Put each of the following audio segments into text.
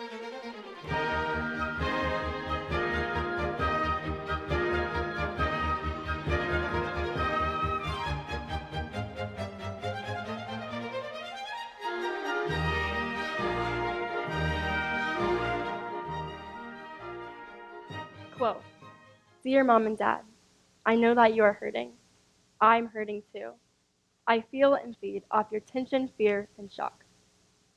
Quote, Dear Mom and Dad, I know that you are hurting. I'm hurting too. I feel and feed off your tension, fear, and shock.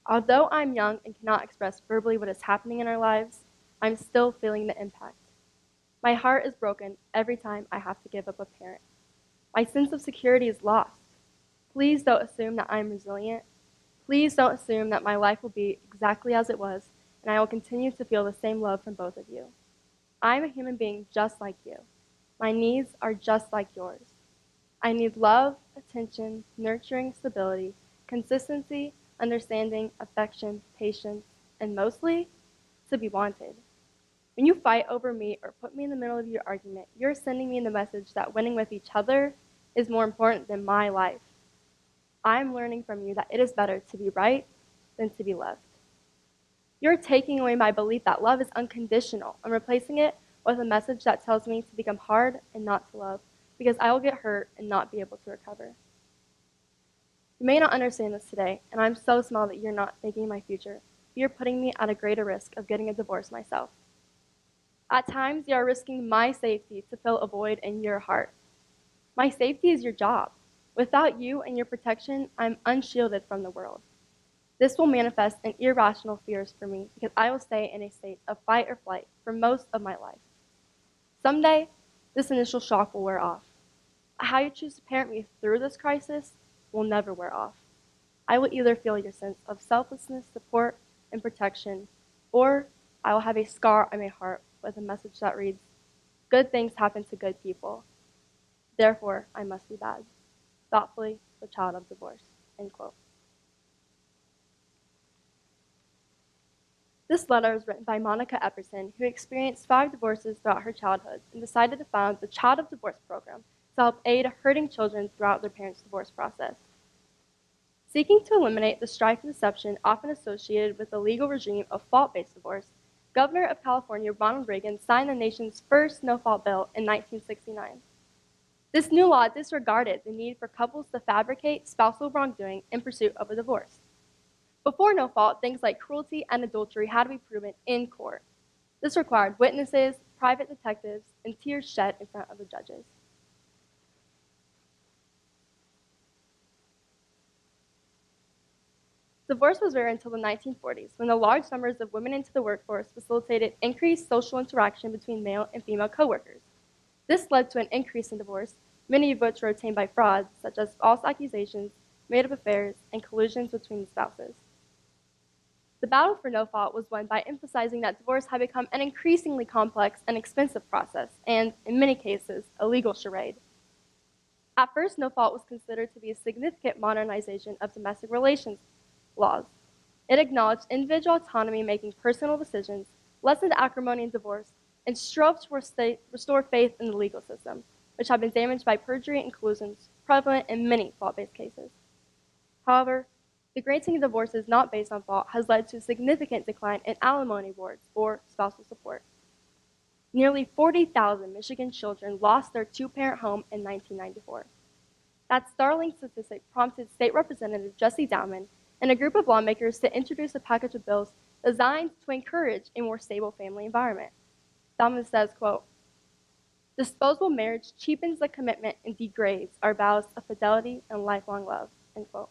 Although I'm young and cannot express verbally what is happening in our lives, I'm still feeling the impact. My heart is broken every time I have to give up a parent. My sense of security is lost. Please don't assume that I'm resilient. Please don't assume that my life will be exactly as it was, and I will continue to feel the same love from both of you. I'm a human being just like you. My needs are just like yours. I need love, attention, nurturing, stability, consistency, understanding, affection, patience, and mostly, to be wanted. When you fight over me or put me in the middle of your argument, you're sending me the message that winning with each other is more important than my life. I'm learning from you that it is better to be right than to be left. You're taking away my belief that love is unconditional and replacing it with a message that tells me to become hard and not to love, because I will get hurt and not be able to recover. You may not understand this today, and I'm so small that you're not thinking my future. You're putting me at a greater risk of getting a divorce myself. At times, you are risking my safety to fill a void in your heart. My safety is your job. Without you and your protection, I'm unshielded from the world. This will manifest in irrational fears for me because I will stay in a state of fight or flight for most of my life. Someday, this initial shock will wear off. How you choose to parent me through this crisis will never wear off. I will either feel your sense of selflessness, support, and protection, or I will have a scar on my heart with a message that reads, good things happen to good people. Therefore, I must be bad. Thoughtfully, the child of divorce. End quote. This letter was written by Monica Epperson, who experienced 5 divorces throughout her childhood and decided to found the Child of Divorce program to help aid hurting children throughout their parents' divorce process. Seeking to eliminate the strife and deception often associated with the legal regime of fault-based divorce, Governor of California Ronald Reagan signed the nation's first no-fault bill in 1969. This new law disregarded the need for couples to fabricate spousal wrongdoing in pursuit of a divorce. Before no fault, things like cruelty and adultery had to be proven in court. This required witnesses, private detectives, and tears shed in front of the judges. Divorce was rare until the 1940s, when the large numbers of women into the workforce facilitated increased social interaction between male and female coworkers. This led to an increase in divorce, many of which were obtained by fraud, such as false accusations, made-up affairs, and collusions between the spouses. The battle for no fault was won by emphasizing that divorce had become an increasingly complex and expensive process, and, in many cases, a legal charade. At first, no fault was considered to be a significant modernization of domestic relations laws. It acknowledged individual autonomy in making personal decisions, lessened acrimony and divorce, and strove to restore faith in the legal system, which had been damaged by perjury and collusions prevalent in many fault-based cases. However, the granting of divorces not based on fault has led to a significant decline in alimony awards or spousal support. Nearly 40,000 Michigan children lost their 2-parent home in 1994. That startling statistic prompted State Representative Jesse Dowman and a group of lawmakers to introduce a package of bills designed to encourage a more stable family environment. Dowman says, quote, disposable marriage cheapens the commitment and degrades our vows of fidelity and lifelong love, end quote.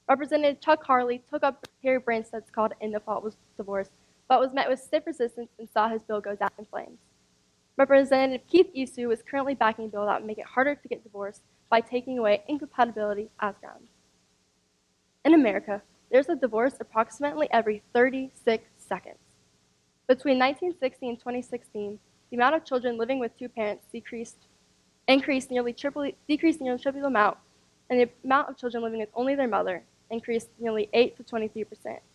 Representative Chuck Harley took up Harry Branstad's call to end the fault with divorce, but was met with stiff resistance and saw his bill go down in flames. Representative Keith Esu is currently backing a bill that would make it harder to get divorced by taking away incompatibility as grounds. In America, there's a divorce approximately every 36 seconds. Between 1960 and 2016, the amount of children living with 2 parents decreased nearly triple the amount, and the amount of children living with only their mother increased nearly 8 to 23%.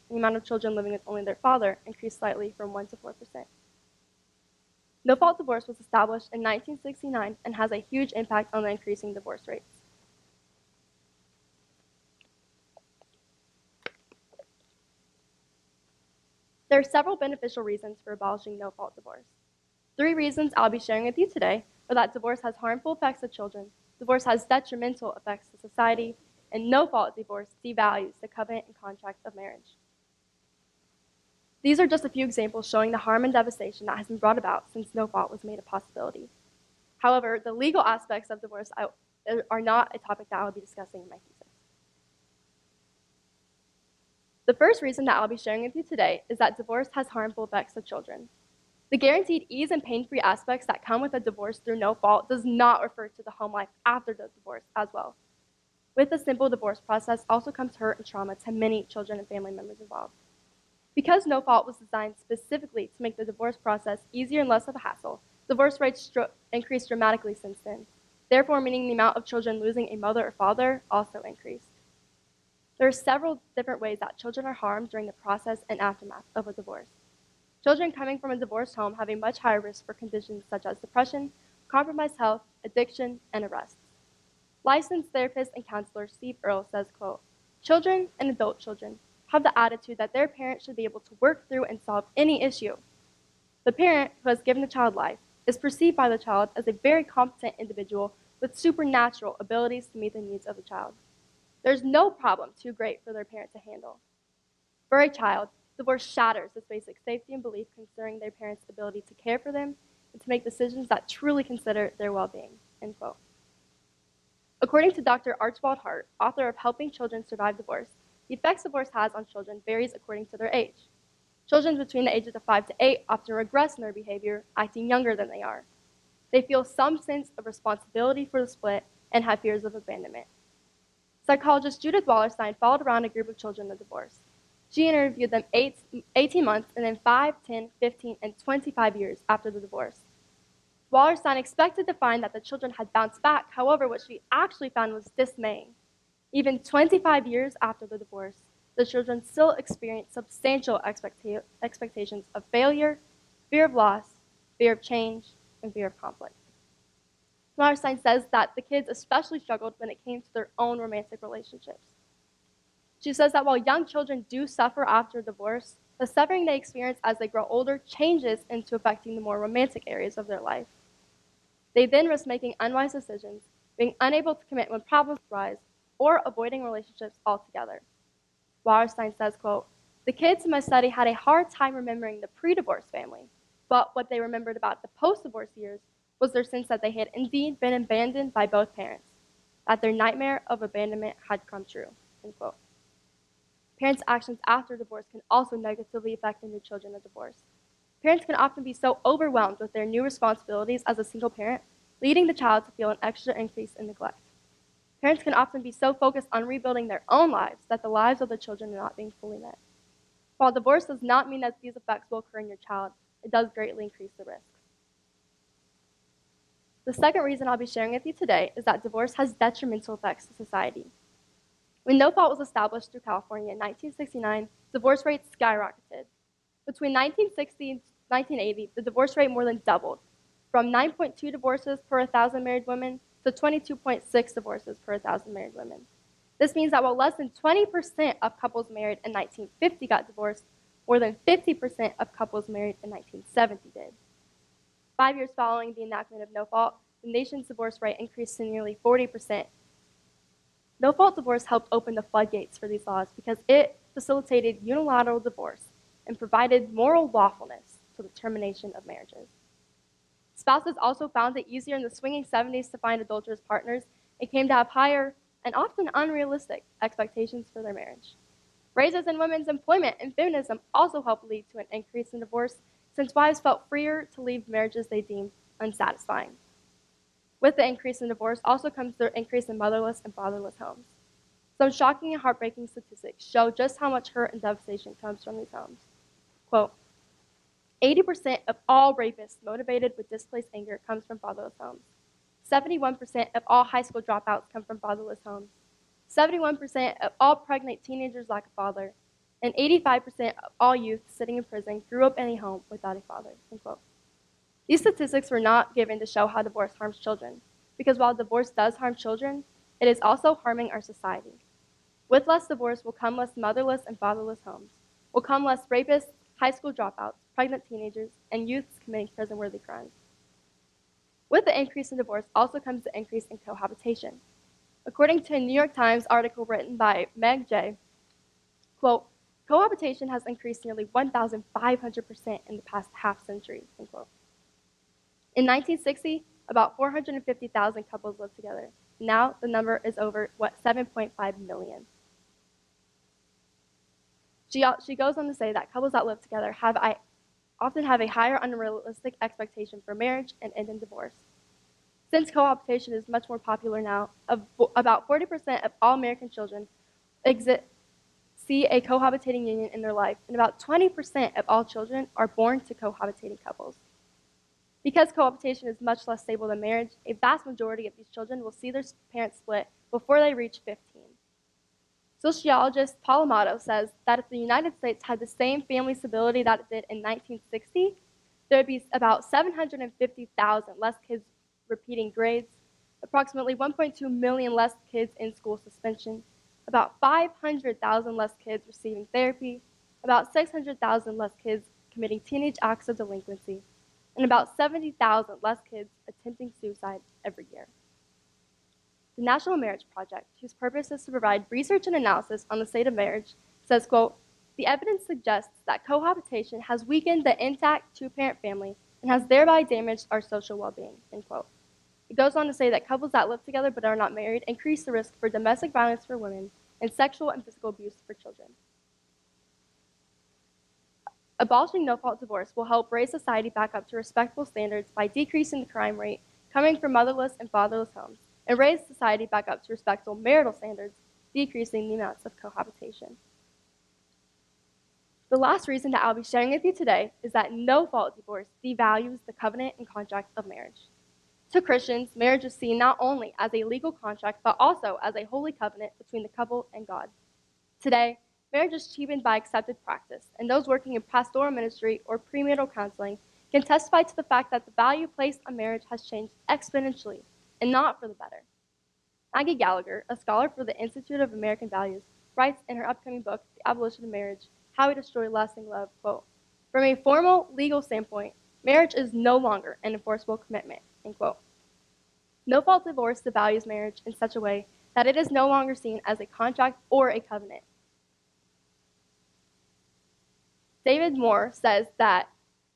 The amount of children living with only their father increased slightly from 1 to 4%. No-fault divorce was established in 1969 and has a huge impact on the increasing divorce rates. There are several beneficial reasons for abolishing no-fault divorce. 3 reasons I'll be sharing with you today are that divorce has harmful effects to children, divorce has detrimental effects to society, and no-fault divorce devalues the covenant and contract of marriage. These are just a few examples showing the harm and devastation that has been brought about since no-fault was made a possibility. However, the legal aspects of divorce are not a topic that I will be discussing in my thesis. The first reason that I'll be sharing with you today is that divorce has harmful effects to children. The guaranteed ease and pain-free aspects that come with a divorce through no fault does not refer to the home life after the divorce as well. With the simple divorce process also comes hurt and trauma to many children and family members involved. Because no fault was designed specifically to make the divorce process easier and less of a hassle, divorce rates increased dramatically since then, therefore meaning the amount of children losing a mother or father also increased. There are several different ways that children are harmed during the process and aftermath of a divorce. Children coming from a divorced home have a much higher risk for conditions such as depression, compromised health, addiction, and arrests. Licensed therapist and counselor Steve Earle says, quote, "Children and adult children have the attitude that their parents should be able to work through and solve any issue. The parent who has given the child life is perceived by the child as a very competent individual with supernatural abilities to meet the needs of the child. There's no problem too great for their parent to handle. For a child, divorce shatters this basic safety and belief concerning their parents' ability to care for them and to make decisions that truly consider their well-being," end quote. According to Dr. Archibald Hart, author of Helping Children Survive Divorce, the effects divorce has on children varies according to their age. Children between the ages of 5 to 8 often regress in their behavior, acting younger than they are. They feel some sense of responsibility for the split and have fears of abandonment. Psychologist Judith Wallerstein followed around a group of children in divorce. She interviewed them 18 months and then 5, 10, 15, and 25 years after the divorce. Wallerstein expected to find that the children had bounced back. However, what she actually found was dismaying. Even 25 years after the divorce, the children still experienced substantial expectations of failure, fear of loss, fear of change, and fear of conflict. Wallerstein says that the kids especially struggled when it came to their own romantic relationships. She says that while young children do suffer after divorce, the suffering they experience as they grow older changes into affecting the more romantic areas of their life. They then risk making unwise decisions, being unable to commit when problems arise, or avoiding relationships altogether. Wallerstein says, quote, "The kids in my study had a hard time remembering the pre-divorce family, but what they remembered about the post-divorce years was their sense that they had indeed been abandoned by both parents, that their nightmare of abandonment had come true," end quote. Parents' actions after divorce can also negatively affect the new children of divorce. Parents can often be so overwhelmed with their new responsibilities as a single parent, leading the child to feel an extra increase in neglect. Parents can often be so focused on rebuilding their own lives that the lives of the children are not being fully met. While divorce does not mean that these effects will occur in your child, it does greatly increase the risks. The second reason I'll be sharing with you today is that divorce has detrimental effects to society. When no fault was established through California in 1969, divorce rates skyrocketed. Between 1960 and 1980, the divorce rate more than doubled, from 9.2 divorces per 1,000 married women to 22.6 divorces per 1,000 married women. This means that while less than 20% of couples married in 1950 got divorced, more than 50% of couples married in 1970 did. 5 years following the enactment of no fault, the nation's divorce rate increased to nearly 40%. No-fault divorce helped open the floodgates for these laws because it facilitated unilateral divorce and provided moral lawfulness to the termination of marriages. Spouses also found it easier in the swinging 70s to find adulterous partners and came to have higher and often unrealistic expectations for their marriage. Raises in women's employment and feminism also helped lead to an increase in divorce, since wives felt freer to leave marriages they deemed unsatisfying. With the increase in divorce also comes the increase in motherless and fatherless homes. Some shocking and heartbreaking statistics show just how much hurt and devastation comes from these homes. Quote, 80% of all rapists motivated with displaced anger comes from fatherless homes. 71% of all high school dropouts come from fatherless homes. 71% of all pregnant teenagers lack a father. And 85% of all youth sitting in prison grew up in a home without a father, end quote. These statistics were not given to show how divorce harms children, because while divorce does harm children, it is also harming our society. With less divorce will come less motherless and fatherless homes, will come less rapists, high school dropouts, pregnant teenagers, and youths committing prison-worthy crimes. With the increase in divorce also comes the increase in cohabitation. According to a New York Times article written by Meg J., quote, cohabitation has increased nearly 1,500% in the past half century, end quote. In 1960, about 450,000 couples lived together. Now the number is over 7.5 million. She goes on to say that couples that live together often have a higher unrealistic expectation for marriage and end in divorce. Since cohabitation is much more popular now, about 40% of all American children see a cohabitating union in their life, and about 20% of all children are born to cohabitating couples. Because cohabitation is much less stable than marriage, a vast majority of these children will see their parents split before they reach 15. Sociologist Paul Amato says that if the United States had the same family stability that it did in 1960, there would be about 750,000 less kids repeating grades, approximately 1.2 million less kids in school suspension, about 500,000 less kids receiving therapy, about 600,000 less kids committing teenage acts of delinquency, and about 70,000 less kids attempting suicide every year. The National Marriage Project, whose purpose is to provide research and analysis on the state of marriage, says, quote, the evidence suggests that cohabitation has weakened the intact two-parent family and has thereby damaged our social well-being, end quote. It goes on to say that couples that live together but are not married increase the risk for domestic violence for women and sexual and physical abuse for children. Abolishing no-fault divorce will help raise society back up to respectable standards by decreasing the crime rate coming from motherless and fatherless homes, and raise society back up to respectable marital standards, decreasing the amounts of cohabitation. The last reason that I'll be sharing with you today is that no-fault divorce devalues the covenant and contract of marriage. To Christians, marriage is seen not only as a legal contract, but also as a holy covenant between the couple and God. Today, marriage is cheapened by accepted practice, and those working in pastoral ministry or premarital counseling can testify to the fact that the value placed on marriage has changed exponentially, and not for the better. Maggie Gallagher, a scholar for the Institute of American Values, writes in her upcoming book, The Abolition of Marriage, How We Destroy Lasting Love, quote, from a formal legal standpoint, marriage is no longer an enforceable commitment, end quote. No-fault divorce devalues marriage in such a way that it is no longer seen as a contract or a covenant. David Moore says that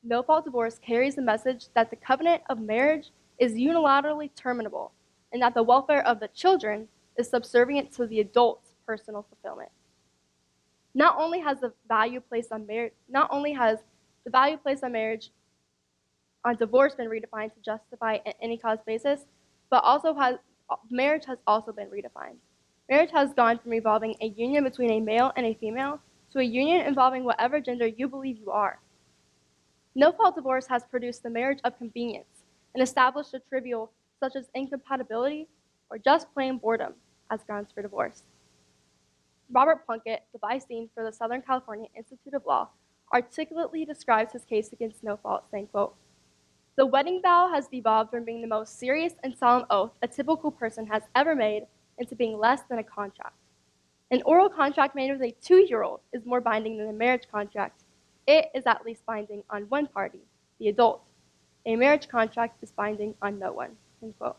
no-fault divorce carries the message that the covenant of marriage is unilaterally terminable, and that the welfare of the children is subservient to the adult's personal fulfillment. Not only has the value placed on marriage on divorce been redefined to justify an any cause basis, but marriage has also been redefined. Marriage has gone from involving a union between a male and a female to a union involving whatever gender you believe you are. No-fault divorce has produced the marriage of convenience and established a trivial such as incompatibility or just plain boredom as grounds for divorce. Robert Plunkett, the vice dean for the Southern California Institute of Law, articulately describes his case against no-fault, saying, quote, the wedding vow has devolved from being the most serious and solemn oath a typical person has ever made into being less than a contract. An oral contract made with a 2-year-old is more binding than a marriage contract. It is at least binding on one party, the adult. A marriage contract is binding on no one, end quote.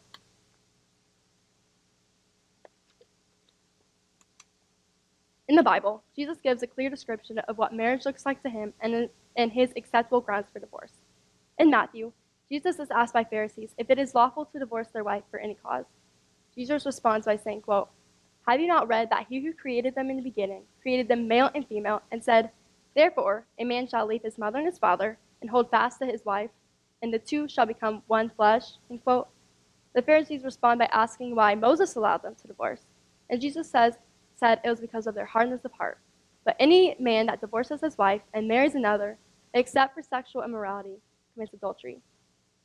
In the Bible, Jesus gives a clear description of what marriage looks like to him and his acceptable grounds for divorce. In Matthew, Jesus is asked by Pharisees if it is lawful to divorce their wife for any cause. Jesus responds by saying, quote, have you not read that he who created them in the beginning created them male and female, and said, therefore a man shall leave his mother and his father and hold fast to his wife, and the two shall become one flesh, end quote. The Pharisees respond by asking why Moses allowed them to divorce. And Jesus said it was because of their hardness of heart. But any man that divorces his wife and marries another, except for sexual immorality, commits adultery.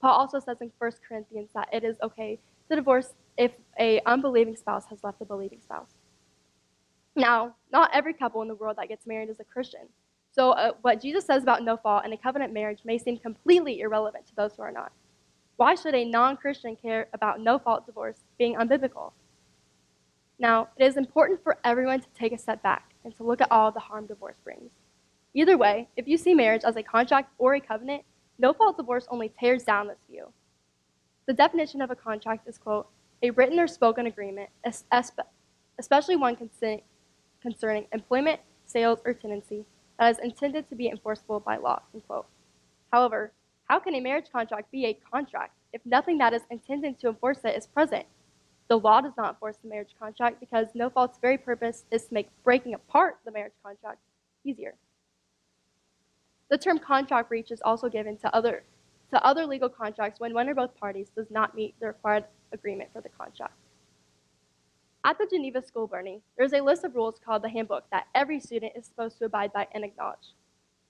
Paul also says in 1 Corinthians that it is okay to divorce if an unbelieving spouse has left a believing spouse. Now, not every couple in the world that gets married is a Christian. So what Jesus says about no fault and a covenant marriage may seem completely irrelevant to those who are not. Why should a non-Christian care about no-fault divorce being unbiblical? Now, it is important for everyone to take a step back and to look at all the harm divorce brings. Either way, if you see marriage as a contract or a covenant, no-fault divorce only tears down this view. The definition of a contract is, quote, a written or spoken agreement, especially one concerning employment, sales, or tenancy that is intended to be enforceable by law, end quote. However, how can a marriage contract be a contract if nothing that is intended to enforce it is present? The law does not enforce the marriage contract because no-fault's very purpose is to make breaking apart the marriage contract easier. The term contract breach is also given to other legal contracts when one or both parties does not meet the required agreement for the contract. At the Geneva School of Boerne, there is a list of rules called the Handbook that every student is supposed to abide by and acknowledge.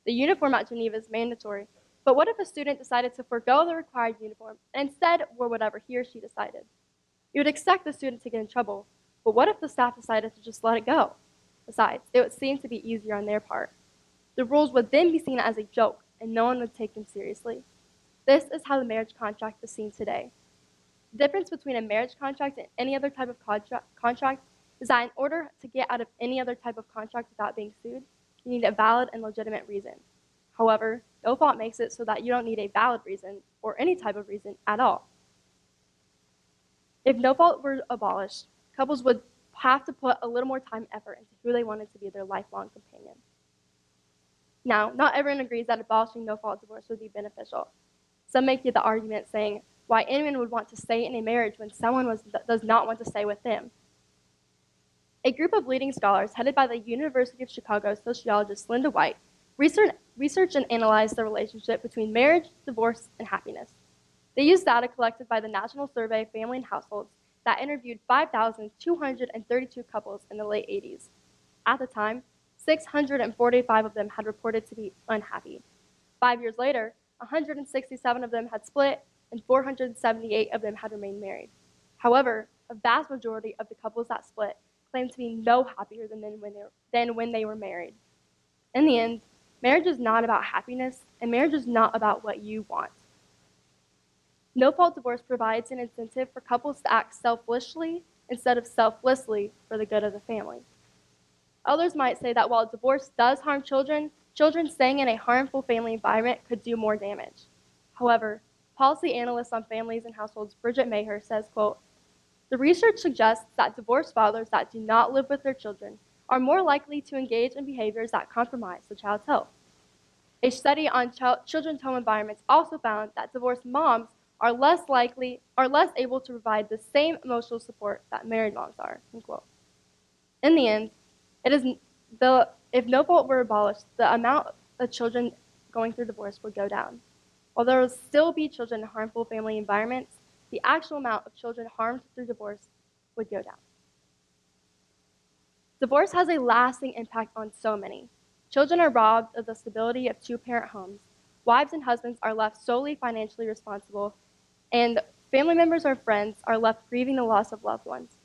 The uniform at Geneva is mandatory, but what if a student decided to forego the required uniform and instead wore whatever he or she decided? You would expect the student to get in trouble, but what if the staff decided to just let it go? Besides, it would seem to be easier on their part. The rules would then be seen as a joke, and no one would take them seriously. This is how the marriage contract is seen today. The difference between a marriage contract and any other type of contract is that in order to get out of any other type of contract without being sued, you need a valid and legitimate reason. However, no-fault makes it so that you don't need a valid reason or any type of reason at all. If no-fault were abolished, couples would have to put a little more time and effort into who they wanted to be their lifelong companion. Now, not everyone agrees that abolishing no-fault divorce would be beneficial. Some make the argument saying why anyone would want to stay in a marriage when someone does not want to stay with them. A group of leading scholars headed by the University of Chicago sociologist Linda White researched and analyzed the relationship between marriage, divorce, and happiness. They used data collected by the National Survey of Family and Households that interviewed 5,232 couples in the late 80s. At the time, 645 of them had reported to be unhappy. 5 years later, 167 of them had split, and 478 of them had remained married. However, a vast majority of the couples that split claimed to be no happier than when they were married. In the end, marriage is not about happiness, and marriage is not about what you want. No-fault divorce provides an incentive for couples to act selfishly instead of selflessly for the good of the family. Others might say that while divorce does harm children, children staying in a harmful family environment could do more damage. However, policy analyst on families and households Bridget Maher says, quote, the research suggests that divorced fathers that do not live with their children are more likely to engage in behaviors that compromise the child's health. A study on children's home environments also found that divorced moms are less able to provide the same emotional support that married moms are, end quote. In the end, if no-fault were abolished, the amount of children going through divorce would go down. While there will still be children in harmful family environments, the actual amount of children harmed through divorce would go down. Divorce has a lasting impact on so many. Children are robbed of the stability of two-parent homes. Wives and husbands are left solely financially responsible, and family members or friends are left grieving the loss of loved ones.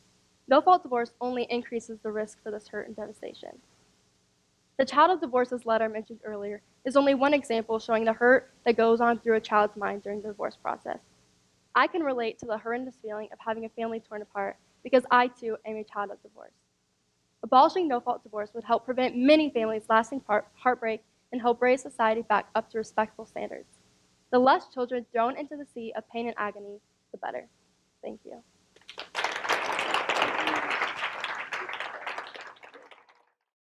No-fault divorce only increases the risk for this hurt and devastation. The child of divorce's letter mentioned earlier is only one example showing the hurt that goes on through a child's mind during the divorce process. I can relate to the horrendous feeling of having a family torn apart because I, too, am a child of divorce. Abolishing no-fault divorce would help prevent many families' lasting heartbreak and help raise society back up to respectful standards. The less children thrown into the sea of pain and agony, the better. Thank you.